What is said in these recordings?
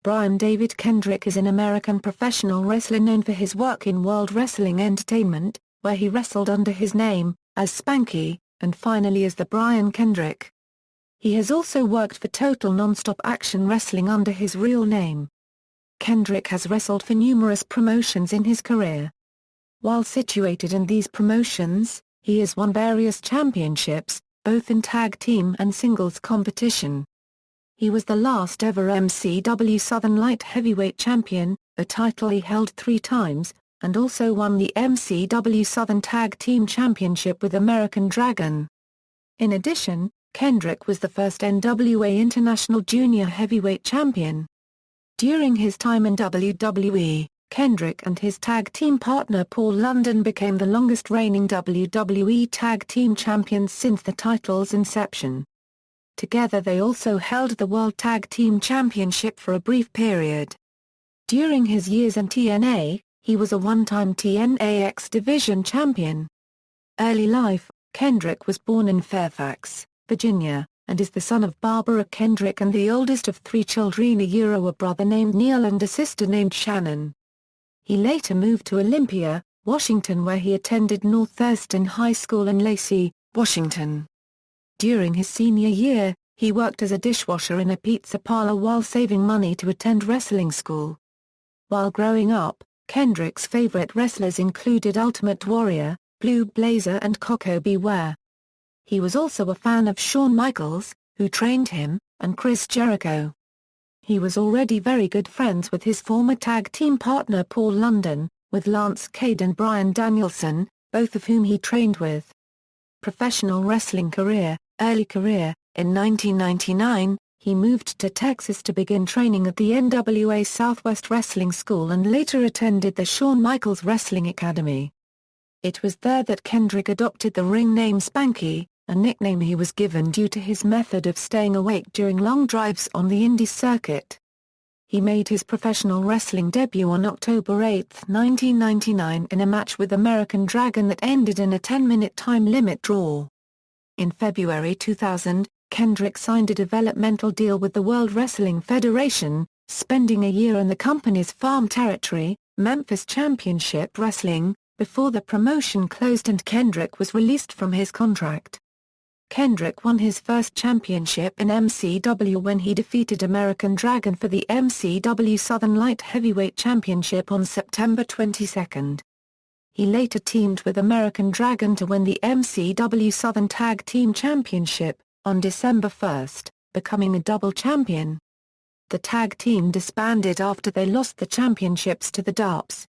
Brian David Kendrick is an American professional wrestler known for his work in World Wrestling Entertainment, where he wrestled under his name, as Spanky, and finally as the Brian Kendrick. He has also worked for Total Nonstop Action Wrestling under his real name. Kendrick has wrestled for numerous promotions in his career. While situated in these promotions, he has won various championships, both in tag team and singles competition. He was the last ever MCW Southern Light Heavyweight Champion, a title he held 3 times, and also won the MCW Southern Tag Team Championship with American Dragon. In addition, Kendrick was the first NWA International Junior Heavyweight Champion. During his time in WWE, Kendrick and his tag team partner Paul London became the longest reigning WWE Tag Team Champions since the title's inception. Together they also held the World Tag Team Championship for a brief period. During his years in TNA, he was a one-time TNA X Division champion. Early life: Kendrick was born in Fairfax, Virginia, and is the son of Barbara Kendrick and the oldest of 3 children, a brother named Neil and a sister named Shannon. He later moved to Olympia, Washington, where he attended North Thurston High School in Lacey, Washington. During his senior year, he worked as a dishwasher in a pizza parlor while saving money to attend wrestling school. While growing up, Kendrick's favorite wrestlers included Ultimate Warrior, Blue Blazer and Koko B. Ware. He was also a fan of Shawn Michaels, who trained him, and Chris Jericho. He was already very good friends with his former tag team partner Paul London, with Lance Cade and Bryan Danielson, both of whom he trained with. Professional wrestling career: early career: in 1999, he moved to Texas to begin training at the NWA Southwest Wrestling School and later attended the Shawn Michaels Wrestling Academy. It was there that Kendrick adopted the ring name Spanky, a nickname he was given due to his method of staying awake during long drives on the indie circuit. He made his professional wrestling debut on October 8, 1999 in a match with American Dragon that ended in a 10-minute time limit draw. In February 2000, Kendrick signed a developmental deal with the World Wrestling Federation, spending a year in the company's farm territory, Memphis Championship Wrestling, before the promotion closed and Kendrick was released from his contract. Kendrick won his first championship in MCW when he defeated American Dragon for the MCW Southern Light Heavyweight Championship on September 22. He later teamed with American Dragon to win the MCW Southern Tag Team Championship, on December 1, becoming a double champion. The tag team disbanded after they lost the championships to the Darps.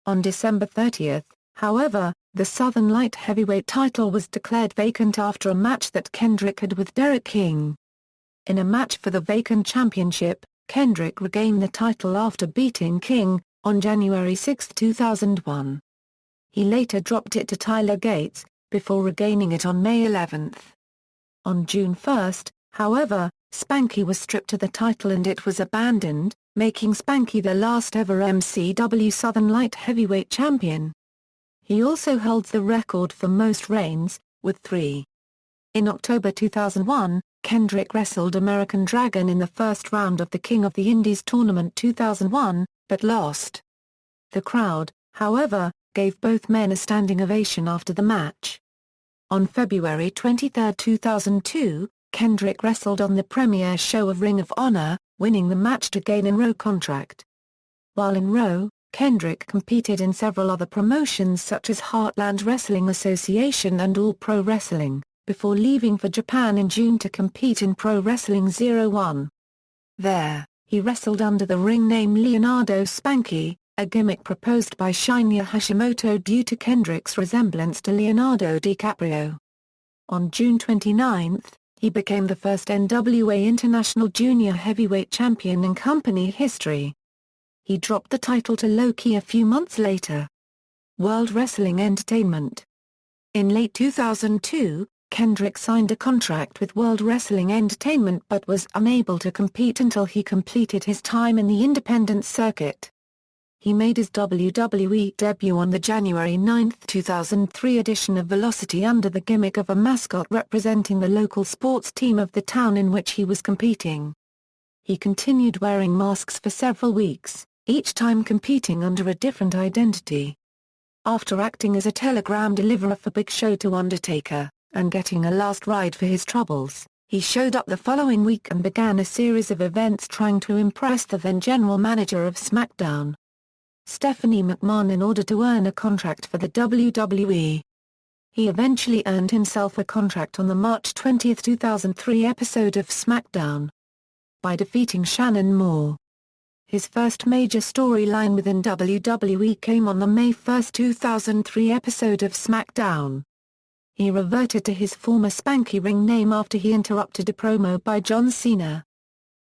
On December 30, however, the Southern Light Heavyweight title was declared vacant after a match that Kendrick had with Derek King. In a match for the vacant championship, Kendrick regained the title after beating King, on January 6, 2001. He later dropped it to Tyler Gates, before regaining it on May 11. On June 1, however, Spanky was stripped of the title and it was abandoned, making Spanky the last ever MCW Southern Light Heavyweight Champion. He also holds the record for most reigns, with 3. In October 2001, Kendrick wrestled American Dragon in the first round of the King of the Indies Tournament 2001, but lost. The crowd, however, gave both men a standing ovation after the match. On February 23, 2002, Kendrick wrestled on the premiere show of Ring of Honor, winning the match to gain a Raw contract. While in Raw, Kendrick competed in several other promotions such as Heartland Wrestling Association and All Pro Wrestling, before leaving for Japan in June to compete in Pro Wrestling 01. There, he wrestled under the ring name Leonardo Spanky, a gimmick proposed by Shinya Hashimoto due to Kendrick's resemblance to Leonardo DiCaprio. On June 29, he became the first NWA International Junior Heavyweight Champion in company history. He dropped the title to Low-Ki a few months later. World Wrestling Entertainment. In late 2002, Kendrick signed a contract with World Wrestling Entertainment but was unable to compete until he completed his time in the independent circuit. He made his WWE debut on the January 9, 2003 edition of Velocity under the gimmick of a mascot representing the local sports team of the town in which he was competing. He continued wearing masks for several weeks, each time competing under a different identity. After acting as a telegram deliverer for Big Show to Undertaker, and getting a last ride for his troubles, he showed up the following week and began a series of events trying to impress the then general manager of SmackDown, Stephanie McMahon, in order to earn a contract for the WWE. He eventually earned himself a contract on the March 20, 2003 episode of SmackDown by defeating Shannon Moore. His first major storyline within WWE came on the May 1, 2003 episode of SmackDown. He reverted to his former Spanky ring name after he interrupted a promo by John Cena.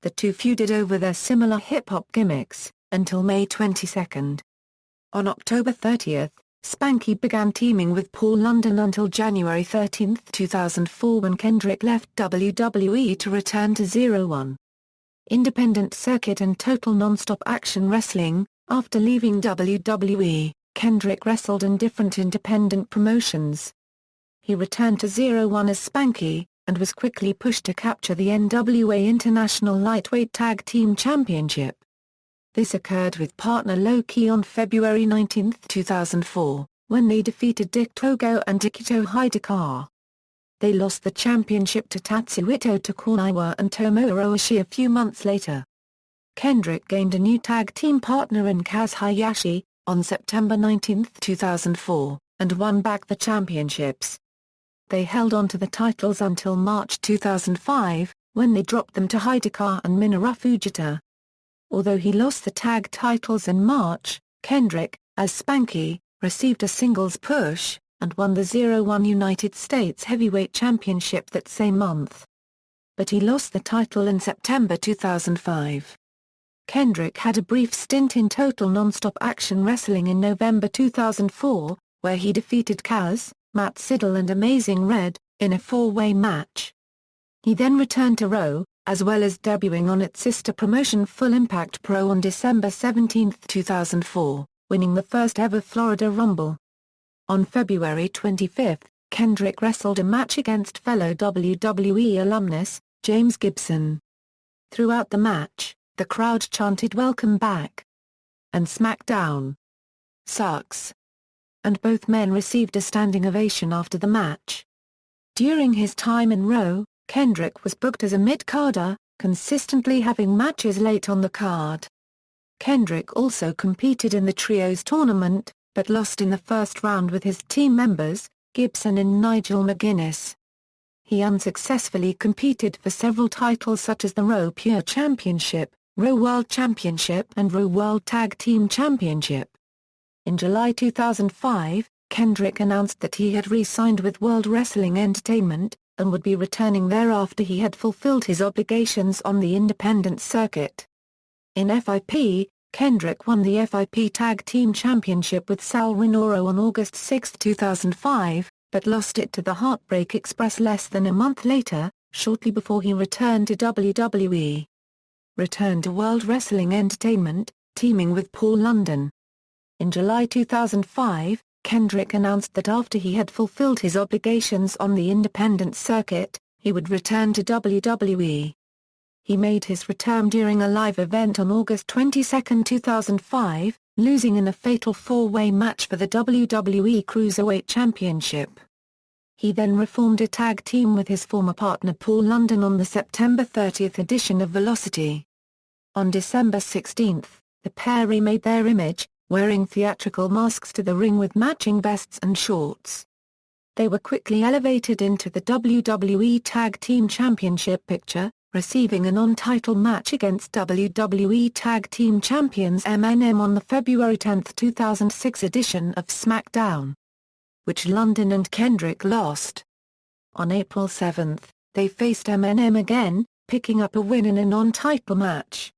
The two feuded over their similar hip-hop gimmicks, until May 22. On October 30, Spanky began teaming with Paul London until January 13, 2004, when Kendrick left WWE to return to 01. Independent Circuit and Total Nonstop Action Wrestling. After leaving WWE, Kendrick wrestled in different independent promotions. He returned to 01 as Spanky, and was quickly pushed to capture the NWA International Lightweight Tag Team Championship. This occurred with partner Low-Ki on February 19, 2004, when they defeated Dick Togo and Akito Hidaka. They lost the championship to Tatsuhito Tokunaiwa and Tomohiro Ishii a few months later. Kendrick gained a new tag team partner in Kaz Hayashi, on September 19, 2004, and won back the championships. They held on to the titles until March 2005, when they dropped them to Hidaka and Minoru Fujita. Although he lost the tag titles in March, Kendrick, as Spanky, received a singles push, and won the 01 United States Heavyweight Championship that same month. But he lost the title in September 2005. Kendrick had a brief stint in Total Nonstop Action Wrestling in November 2004, where he defeated Kaz, Matt Sydal and Amazing Red, in a four-way match. He then returned to Raw, as well as debuting on its sister promotion Full Impact Pro on December 17, 2004, winning the first ever Florida Rumble. On February 25, Kendrick wrestled a match against fellow WWE alumnus, James Gibson. Throughout the match, the crowd chanted "Welcome back" and "SmackDown sucks," and both men received a standing ovation after the match. During his time in Raw, Kendrick was booked as a mid-carder, consistently having matches late on the card. Kendrick also competed in the Trios tournament, but lost in the first round with his team members, Gibson and Nigel McGuinness. He unsuccessfully competed for several titles such as the Raw Pure Championship, Raw World Championship and Raw World Tag Team Championship. In July 2005, Kendrick announced that he had re-signed with World Wrestling Entertainment, and would be returning there after he had fulfilled his obligations on the independent circuit. In FIP, Kendrick won the FIP Tag Team Championship with Sal Rinauro on August 6, 2005, but lost it to the Heartbreak Express less than a month later, shortly before he returned to WWE. Returned to World Wrestling Entertainment, teaming with Paul London. In July 2005, Kendrick announced that after he had fulfilled his obligations on the independent circuit, he would return to WWE. He made his return during a live event on August 22, 2005, losing in a fatal four-way match for the WWE Cruiserweight Championship. He then reformed a tag team with his former partner Paul London on the September 30 edition of Velocity. On December 16, the pair remade their image, wearing theatrical masks to the ring with matching vests and shorts. They were quickly elevated into the WWE Tag Team Championship picture, receiving a non-title match against WWE Tag Team Champions MNM on the February 10, 2006 edition of SmackDown, which London and Kendrick lost. On April 7, they faced MNM again, picking up a win in a non-title match.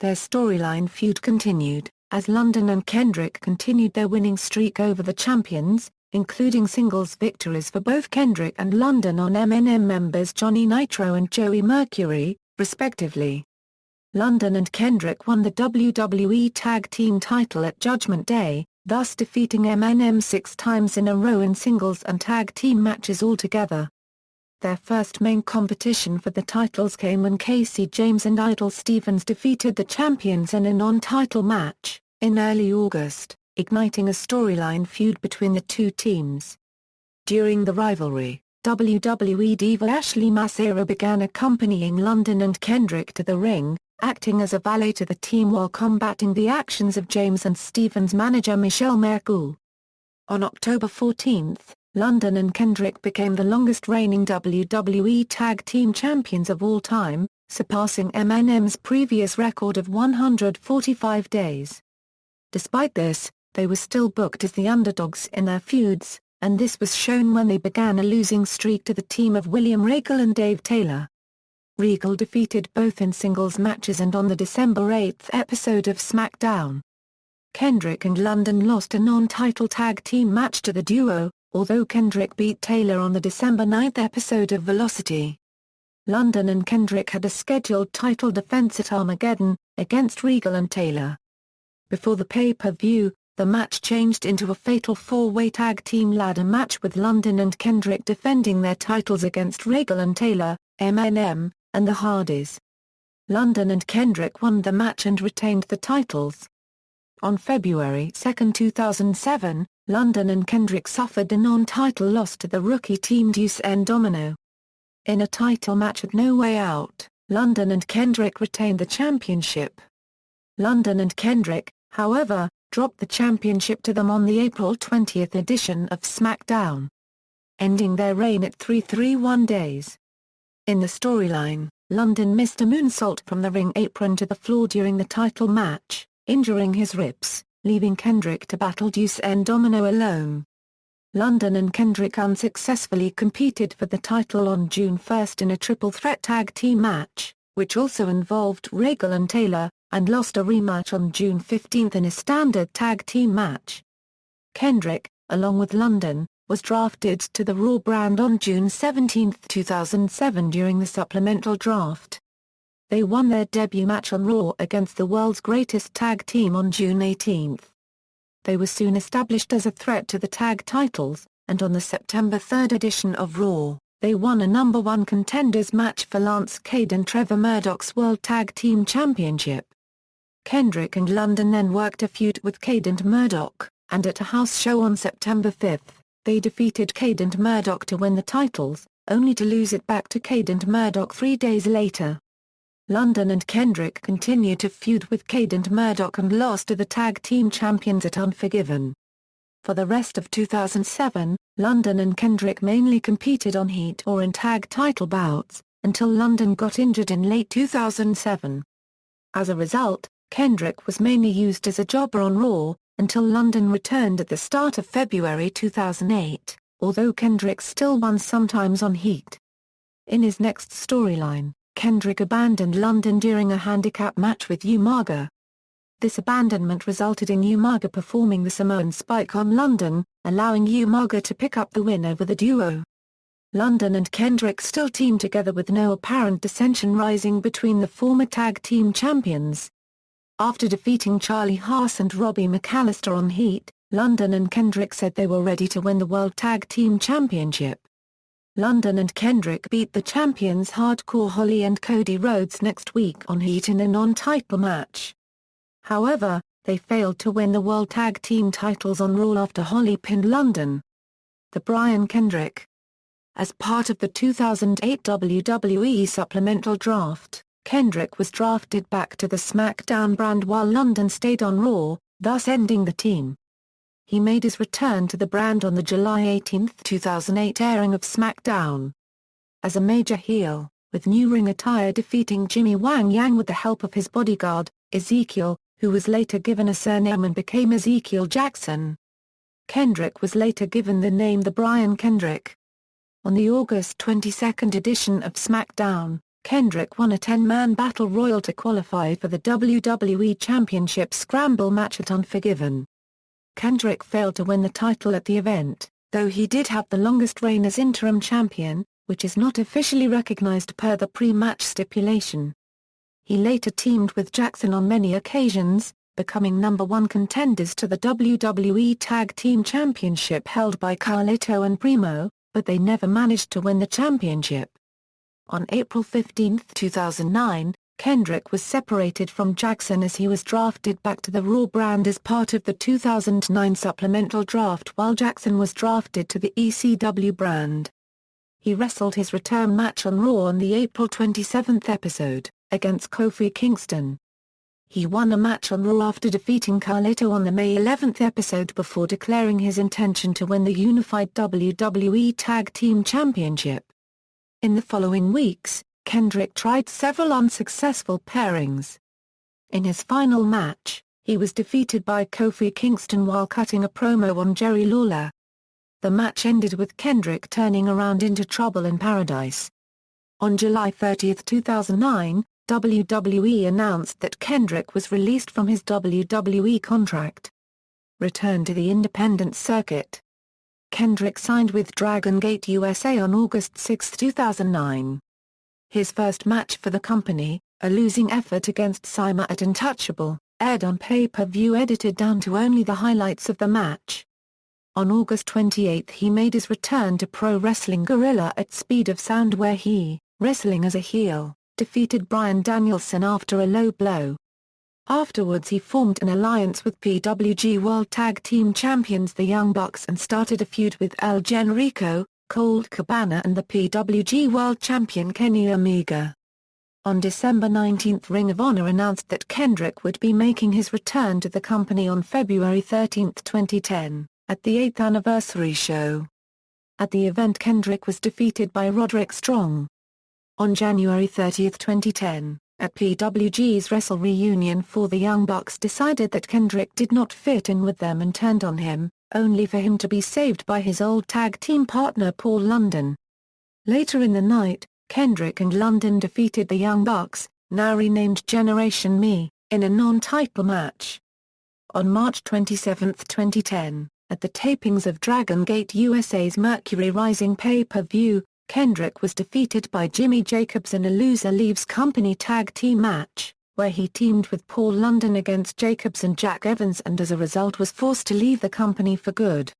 Their storyline feud continued, as London and Kendrick continued their winning streak over the champions, including singles victories for both Kendrick and London on MNM members Johnny Nitro and Joey Mercury, respectively. London and Kendrick won the WWE Tag Team title at Judgment Day, thus defeating MNM 6 times in a row in singles and tag team matches altogether. Their first main competition for the titles came when Casey James and Idol Stevens defeated the champions in a non-title match, in early August, igniting a storyline feud between the two teams. During the rivalry, WWE diva Ashley Massaro began accompanying London and Kendrick to the ring, acting as a valet to the team while combating the actions of James and Stevens' manager Michelle Mercoul. On October 14, London and Kendrick became the longest-reigning WWE Tag Team Champions of all time, surpassing MNM's previous record of 145 days. Despite this, they were still booked as the underdogs in their feuds, and this was shown when they began a losing streak to the team of William Regal and Dave Taylor. Regal defeated both in singles matches and on the December 8 episode of SmackDown. Kendrick and London lost a non-title tag team match to the duo, although Kendrick beat Taylor on the December 9 episode of Velocity. London and Kendrick had a scheduled title defense at Armageddon, against Regal and Taylor. Before the pay-per-view, the match changed into a fatal four-way tag team ladder match with London and Kendrick defending their titles against Regal and Taylor, MNM, and the Hardys. London and Kendrick won the match and retained the titles. On February 2, 2007, London and Kendrick suffered a non-title loss to the rookie team Deuce and Domino. In a title match at No Way Out, London and Kendrick retained the championship. London and Kendrick, however, dropped the championship to them on the April 20 edition of SmackDown, ending their reign at 331 days. In the storyline, London missed a moonsault from the ring apron to the floor during the title match, injuring his ribs, leaving Kendrick to battle Deuce and Domino alone. London and Kendrick unsuccessfully competed for the title on June 1 in a triple threat tag team match, which also involved Regal and Taylor, and lost a rematch on June 15 in a standard tag team match. Kendrick, along with London, was drafted to the Raw brand on June 17, 2007 during the supplemental draft. They won their debut match on Raw against the world's greatest tag team on June 18. They were soon established as a threat to the tag titles, and on the September 3 edition of Raw, they won a number 1 contenders match for Lance Cade and Trevor Murdoch's World Tag Team Championship. Kendrick and London then worked a feud with Cade and Murdoch, and at a house show on September 5, they defeated Cade and Murdoch to win the titles, only to lose it back to Cade and Murdoch 3 days later. London and Kendrick continued to feud with Cade and Murdoch and lost to the tag team champions at Unforgiven. For the rest of 2007, London and Kendrick mainly competed on Heat or in tag title bouts, until London got injured in late 2007. As a result, Kendrick was mainly used as a jobber on Raw, until London returned at the start of February 2008, although Kendrick still won sometimes on Heat. In his next storyline, Kendrick abandoned London during a handicap match with Umaga. This abandonment resulted in Umaga performing the Samoan Spike on London, allowing Umaga to pick up the win over the duo. London and Kendrick still teamed together with no apparent dissension rising between the former tag team champions. After defeating Charlie Haas and Robbie McAllister on Heat, London and Kendrick said they were ready to win the World Tag Team Championship. London and Kendrick beat the champions Hardcore Holly and Cody Rhodes next week on Heat in a non-title match. However, they failed to win the World Tag Team titles on Raw after Holly pinned London. The Brian Kendrick. As part of the 2008 WWE Supplemental Draft, Kendrick was drafted back to the SmackDown brand while London stayed on Raw, thus ending the team. He made his return to the brand on the July 18, 2008 airing of SmackDown. As a major heel, with new ring attire defeating Jimmy Wang Yang with the help of his bodyguard, Ezekiel, who was later given a surname and became Ezekiel Jackson. Kendrick was later given the name The Brian Kendrick. On the August 22 edition of SmackDown, Kendrick won a 10-man battle royal to qualify for the WWE Championship Scramble match at Unforgiven. Kendrick failed to win the title at the event, though he did have the longest reign as interim champion, which is not officially recognized per the pre-match stipulation. He later teamed with Jackson on many occasions, becoming number 1 contenders to the WWE Tag Team Championship held by Carlito and Primo, but they never managed to win the championship. On April 15, 2009, Kendrick was separated from Jackson as he was drafted back to the Raw brand as part of the 2009 supplemental draft while Jackson was drafted to the ECW brand. He wrestled his return match on Raw on the April 27 episode, against Kofi Kingston. He won a match on Raw after defeating Carlito on the May 11 episode before declaring his intention to win the unified WWE Tag Team Championship. In the following weeks, Kendrick tried several unsuccessful pairings. In his final match, he was defeated by Kofi Kingston while cutting a promo on Jerry Lawler. The match ended with Kendrick turning around into Trouble in Paradise. On July 30, 2009, WWE announced that Kendrick was released from his WWE contract. Return to the independent circuit. Kendrick signed with Dragon Gate USA on August 6, 2009. His first match for the company, a losing effort against Sima at Untouchable, aired on pay-per-view edited down to only the highlights of the match. On August 28 he made his return to Pro Wrestling Guerrilla at Speed of Sound where he, wrestling as a heel, defeated Bryan Danielson after a low blow. Afterwards he formed an alliance with PWG World Tag Team Champions the Young Bucks and started a feud with El Generico, Colt Cabana and the PWG World Champion Kenny Omega. On December 19 Ring of Honor announced that Kendrick would be making his return to the company on February 13, 2010, at the 8th anniversary show. At the event Kendrick was defeated by Roderick Strong. On January 30, 2010, at PWG's Wrestle Reunion 4 the Young Bucks decided that Kendrick did not fit in with them and turned on him, only for him to be saved by his old tag team partner Paul London. Later in the night, Kendrick and London defeated the Young Bucks, now renamed Generation Me, in a non-title match. On March 27, 2010, at the tapings of Dragon Gate USA's Mercury Rising pay-per-view, Kendrick was defeated by Jimmy Jacobs in a loser leaves company tag team match, where he teamed with Paul London against Jacobs and Jack Evans and as a result was forced to leave the company for good.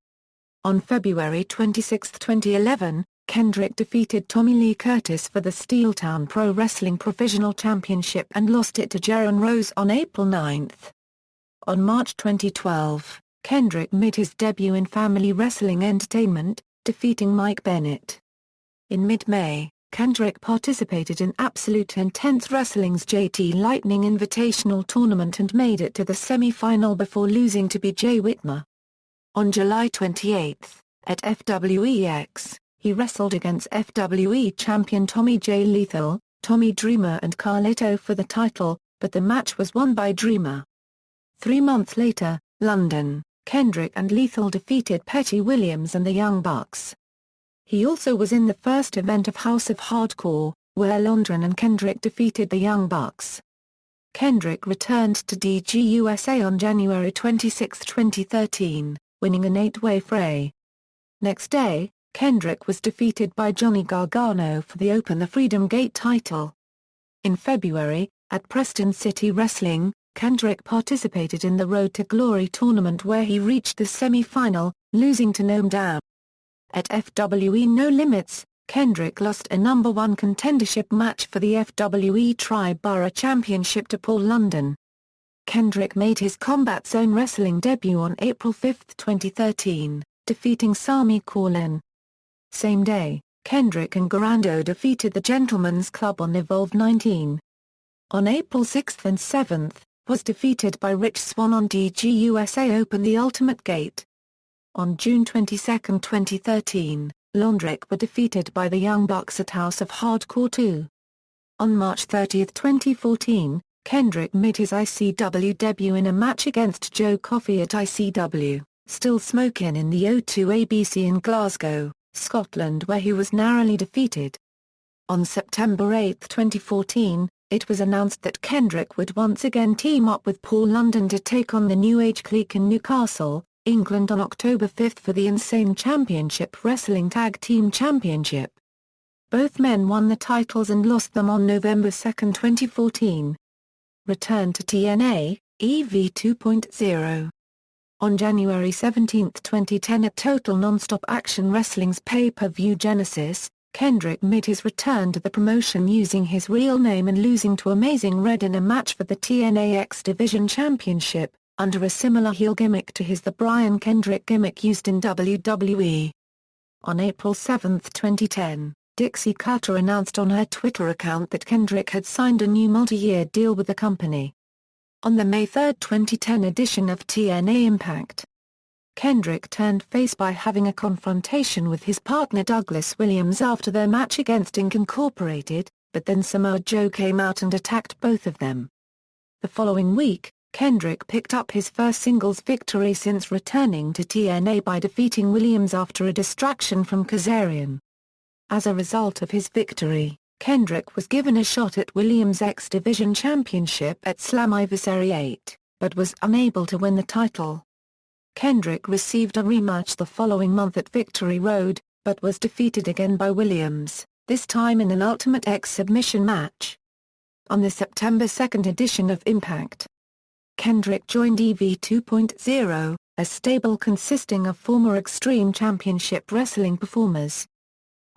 On February 26, 2011, Kendrick defeated Tommy Lee Curtis for the Steeltown Pro Wrestling Provisional Championship and lost it to Jaron Rose on April 9. On March 2012, Kendrick made his debut in Family Wrestling Entertainment, defeating Mike Bennett. In mid-May, Kendrick participated in Absolute Intense Wrestling's JT Lightning Invitational Tournament and made it to the semi-final before losing to B.J. Whitmer. On July 28, at FWEX, he wrestled against FWE champion Tommy J. Lethal, Tommy Dreamer and Carlito for the title, but the match was won by Dreamer. 3 months later, London, Kendrick and Lethal defeated Petty Williams and the Young Bucks. He also was in the first event of House of Hardcore, where London and Kendrick defeated the Young Bucks. Kendrick returned to DGUSA on January 26, 2013, winning an 8-way fray. Next day, Kendrick was defeated by Johnny Gargano for the Open the Freedom Gate title. In February, at Preston City Wrestling, Kendrick participated in the Road to Glory tournament where he reached the semi-final, losing to Noam Dar. At FWE No Limits, Kendrick lost a number 1 contendership match for the FWE Tri-Borough Championship to Paul London. Kendrick made his Combat Zone Wrestling debut on April 5, 2013, defeating Sami Callihan. Same day, Kendrick and Garando defeated the Gentleman's Club on Evolve 19. On April 6 and 7, was defeated by Rich Swann on DGUSA Open The Ultimate Gate. On June 22, 2013, Londrick were defeated by the Young Bucks at House of Hardcore 2. On March 30, 2014, Kendrick made his ICW debut in a match against Joe Coffey at ICW, Still Smokin' in the O2 ABC in Glasgow, Scotland where he was narrowly defeated. On September 8, 2014, it was announced that Kendrick would once again team up with Paul London to take on the New Age Clique in Newcastle, England on October 5 for the Insane Championship Wrestling Tag Team Championship. Both men won the titles and lost them on November 2, 2014. Return to TNA, EV 2.0. On January 17, 2010 at Total Nonstop Action Wrestling's pay-per-view Genesis, Kendrick made his return to the promotion using his real name and losing to Amazing Red in a match for the TNA X Division Championship, under a similar heel gimmick to his The Brian Kendrick gimmick used in WWE. On April 7, 2010, Dixie Carter announced on her Twitter account that Kendrick had signed a new multi-year deal with the company. On the May 3, 2010 edition of TNA Impact, Kendrick turned face by having a confrontation with his partner Douglas Williams after their match against Inc. Incorporated, but then Samoa Joe came out and attacked both of them. The following week, Kendrick picked up his first singles victory since returning to TNA by defeating Williams after a distraction from Kazarian. As a result of his victory, Kendrick was given a shot at Williams' X Division Championship at Slammiversary 8, but was unable to win the title. Kendrick received a rematch the following month at Victory Road, but was defeated again by Williams, this time in an Ultimate X submission match. On the September 2 edition of Impact, Kendrick joined EV 2.0, a stable consisting of former Extreme Championship Wrestling performers.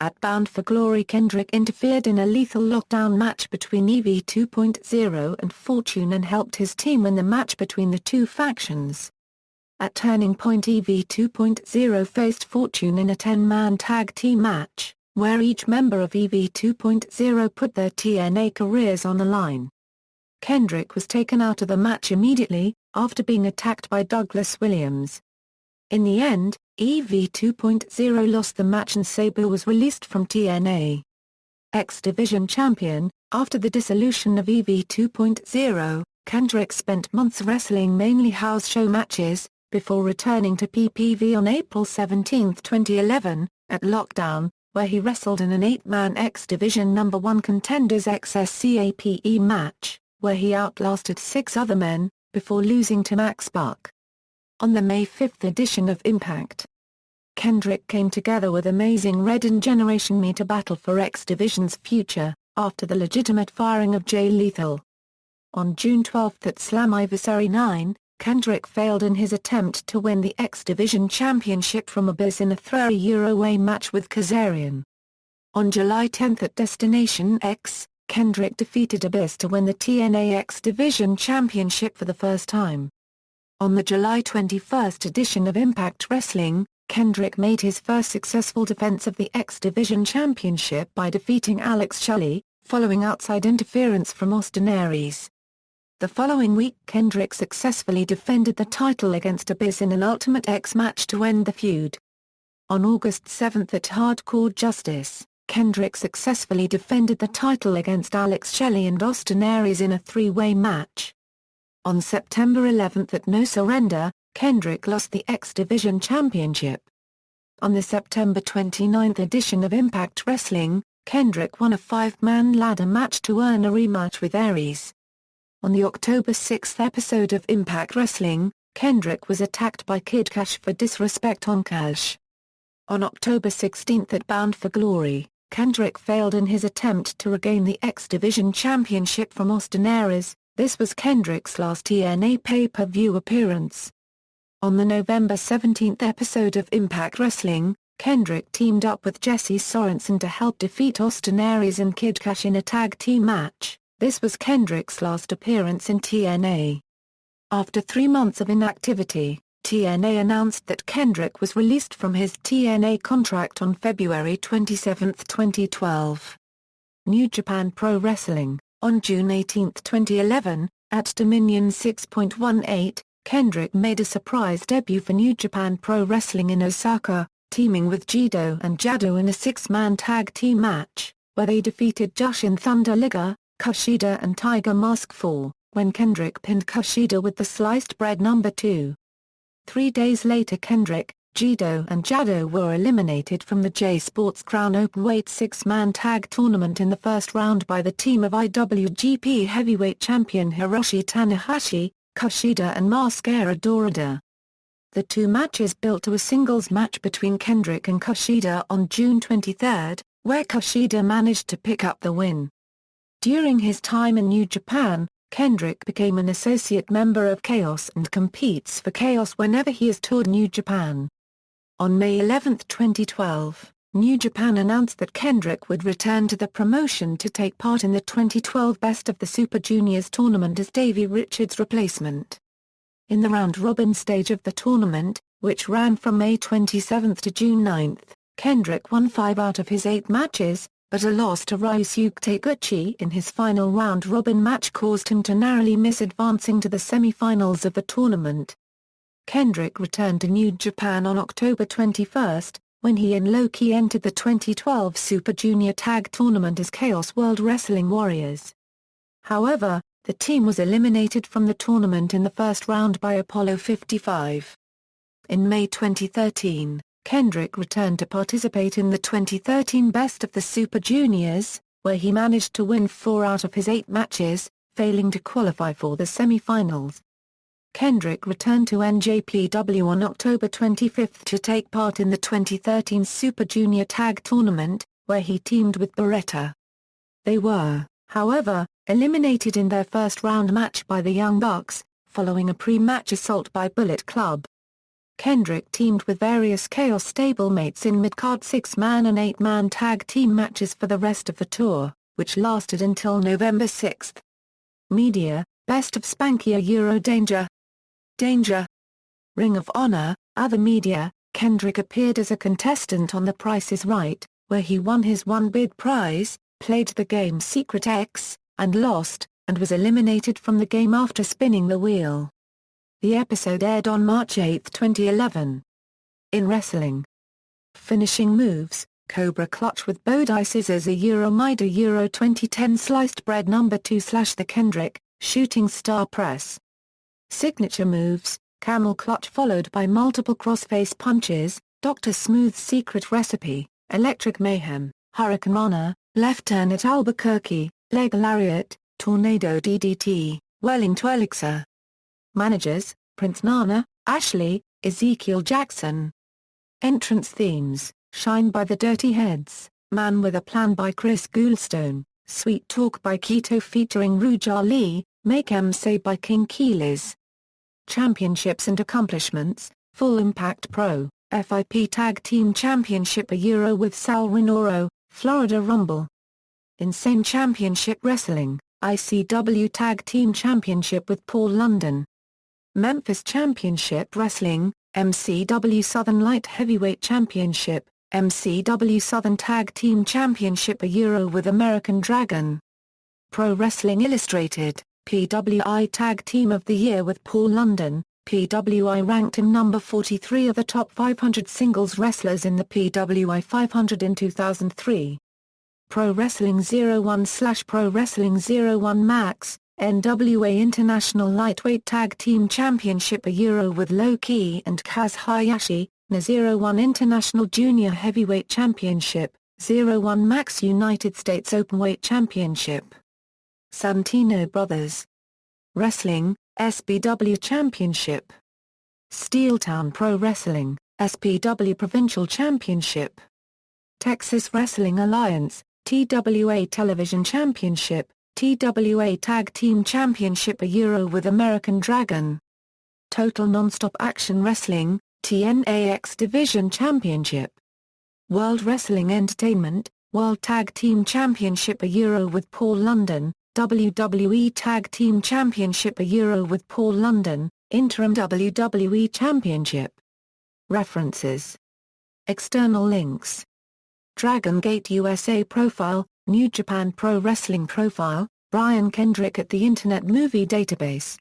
At Bound for Glory, Kendrick interfered in a lethal lockdown match between EV 2.0 and Fortune and helped his team win the match between the two factions. At Turning Point, EV 2.0 faced Fortune in a 10-man tag team match, where each member of EV 2.0 put their TNA careers on the line. Kendrick was taken out of the match immediately, after being attacked by Douglas Williams. In the end, EV 2.0 lost the match and Sabu was released from TNA X Division champion. After the dissolution of EV 2.0, Kendrick spent months wrestling mainly house show matches, before returning to PPV on April 17, 2011, at Lockdown, where he wrestled in an 8-man X Division No. 1 Contenders XSCAPE match, where he outlasted 6 other men, before losing to Max Buck. On the May 5 edition of Impact, Kendrick came together with Amazing Red and Generation Me to battle for X Division's future, after the legitimate firing of Jay Lethal. On June 12 at Slammiversary 9, Kendrick failed in his attempt to win the X Division Championship from Abyss in a throwaway match with Kazarian. On July 10 at Destination X, Kendrick defeated Abyss to win the TNA X Division Championship for the first time. On the July 21 edition of Impact Wrestling, Kendrick made his first successful defense of the X Division Championship by defeating Alex Shelley, following outside interference from Austin Aries. The following week, Kendrick successfully defended the title against Abyss in an Ultimate X match to end the feud. On August 7 at Hardcore Justice, Kendrick successfully defended the title against Alex Shelley and Austin Aries in a 3-way match. On September 11 at No Surrender, Kendrick lost the X Division Championship. On the September 29 edition of Impact Wrestling, Kendrick won a 5-man ladder match to earn a rematch with Aries. On the October 6 episode of Impact Wrestling, Kendrick was attacked by Kid Cash for disrespect on Cash. On October 16 at Bound for Glory, Kendrick failed in his attempt to regain the X Division Championship from Austin Aries. This was Kendrick's last TNA pay-per-view appearance. On the November 17 episode of Impact Wrestling, Kendrick teamed up with Jesse Sorensen to help defeat Austin Aries and Kid Cash in a tag team match. This was Kendrick's last appearance in TNA. After 3 months of inactivity, TNA announced that Kendrick was released from his TNA contract on February 27, 2012. New Japan Pro Wrestling. On June 18, 2011, at Dominion 6.18, Kendrick made a surprise debut for New Japan Pro Wrestling in Osaka, teaming with Jidо and Jado in a 6-man tag team match, where they defeated Jushin Thunder Liger, Kushida and Tiger Mask 4, when Kendrick pinned Kushida with the sliced bread No. 2. 3 days later, Kendrick, Jiddo and Jado were eliminated from the J Sports Crown Openweight 6-man tag tournament in the first round by the team of IWGP Heavyweight Champion Hiroshi Tanahashi, Kushida and Mascara Dorada. The 2 matches built to a singles match between Kendrick and Kushida on June 23, where Kushida managed to pick up the win. During his time in New Japan, Kendrick became an associate member of Chaos and competes for Chaos whenever he has toured New Japan. On May 11, 2012, New Japan announced that Kendrick would return to the promotion to take part in the 2012 Best of the Super Juniors tournament as Davey Richards' replacement. In the round-robin stage of the tournament, which ran from May 27 to June 9, Kendrick won 5 out of his 8 matches, but a loss to Ryusuke Taguchi in his final round-robin match caused him to narrowly miss advancing to the semi-finals of the tournament. Kendrick returned to New Japan on October 21, when he and Low-Ki entered the 2012 Super Junior Tag Tournament as Chaos World Wrestling Warriors. However, the team was eliminated from the tournament in the first round by Apollo 55. In May 2013, Kendrick returned to participate in the 2013 Best of the Super Juniors, where he managed to win 4 out of his 8 matches, failing to qualify for the semi-finals. Kendrick returned to NJPW on October 25 to take part in the 2013 Super Junior Tag Tournament, where he teamed with Beretta. They were, however, eliminated in their first round match by the Young Bucks, following a pre-match assault by Bullet Club. Kendrick teamed with various Chaos stablemates in mid-card 6-man and 8-man tag team matches for the rest of the tour, which lasted until November 6. Media, Best of Spanky Danger. Ring of Honor, Other Media, Kendrick appeared as a contestant on The Price is Right, where he won his one bid prize, played the game Secret X, and lost, and was eliminated from the game after spinning the wheel. The episode aired on March 8, 2011. In wrestling. Finishing moves, Cobra Clutch with Bodai Scissors Maida 2010 Sliced Bread No. 2/The Kendrick, Shooting Star Press. Signature moves, Camel Clutch followed by multiple crossface punches, Dr. Smooth's Secret Recipe, Electric Mayhem, Hurricane Rana, Left Turn at Albuquerque, Leg Lariat, Tornado DDT, Whirling Twirlixer. Managers, Prince Nana, Ashley, Ezekiel Jackson. Entrance themes, Shine by the Dirty Heads, Man with a Plan by Chris Goulstone, Sweet Talk by Keto featuring Rouge Ali, Make 'Em Say by King Keelis. Championships and Accomplishments, Full Impact Pro, FIP Tag Team Championship with Sal Rinauro, Florida Rumble. Insane Championship Wrestling, ICW Tag Team Championship with Paul London. Memphis Championship Wrestling, MCW Southern Light Heavyweight Championship, MCW Southern Tag Team Championship with American Dragon. Pro Wrestling Illustrated, PWI Tag Team of the Year with Paul London, PWI ranked him number 43 of the top 500 singles wrestlers in the PWI 500 in 2003. Pro Wrestling 01/Pro Wrestling 01 Max, NWA International Lightweight Tag Team Championship with Low-Ki and Kaz Hayashi, NA01 International Junior Heavyweight Championship, 01 Max United States Openweight Championship. Santino Brothers Wrestling, SPW Championship. Steeltown Pro Wrestling, SPW Provincial Championship. Texas Wrestling Alliance, TWA Television Championship, TWA Tag Team Championship with American Dragon. Total Nonstop Action Wrestling, TNAX Division Championship. World Wrestling Entertainment, World Tag Team Championship with Paul London, WWE Tag Team Championship with Paul London, Interim WWE Championship. References. External links. Dragon Gate USA Profile, New Japan Pro Wrestling Profile, Brian Kendrick at the Internet Movie Database.